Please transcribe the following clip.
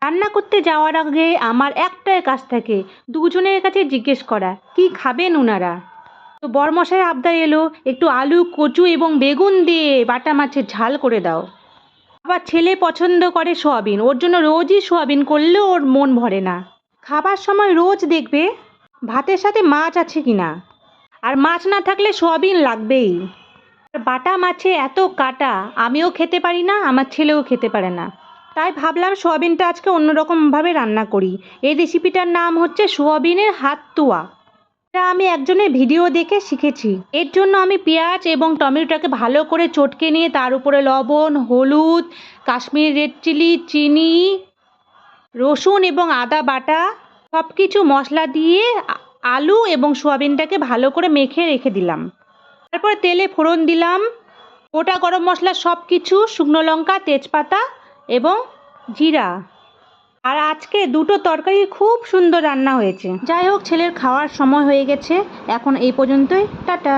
রান্না করতে যাওয়ার আগে আমার একটাই কাজ থাকে, দুজনের কাছে জিজ্ঞেস করা কি খাবেন ওনারা। তো বরমশাই আবদার এলো একটু আলু, কচু এবং বেগুন দিয়ে বাটা মাছের ঝাল করে দাও। আবার ছেলে পছন্দ করে সোয়াবিন, ওর জন্য রোজই সোয়াবিন করলেও ওর মন ভরে না। খাবার সময় রোজ দেখবে ভাতের সাথে মাছ আছে কিনা, আর মাছ না থাকলে সোয়াবিন লাগবেই। আর বাটা মাছে এত কাটা, আমিও খেতে পারি না, আমার ছেলেও খেতে পারে না। তাই ভাবলাম সোয়াবিনটা আজকে অন্যরকমভাবে রান্না করি। এই রেসিপিটার নাম হচ্ছে সোয়াবিনের হাতুয়া। এটা আমি একজনের ভিডিও দেখে শিখেছি। এর জন্য আমি পেঁয়াজ এবং টমেটোটাকে ভালো করে চটকে নিয়ে তার উপরে লবণ, হলুদ, কাশ্মীরি রেড চিলি, চিনি, রসুন এবং আদা বাটা সব কিছু মশলা দিয়ে আলু এবং সোয়াবিনটাকে ভালো করে মেখে রেখে দিলাম। তারপর তেলে ফোড়ন দিলাম গোটা গরম মশলা সব কিছু, শুকনো লঙ্কা, তেজপাতা এবং জিরা। আর আজকে দুটো তরকারি খুব সুন্দর রান্না হয়েছে। যাই হোক, ছেলের খাওয়ার সময় হয়ে গেছে, এখন এই পর্যন্তই, টাটা।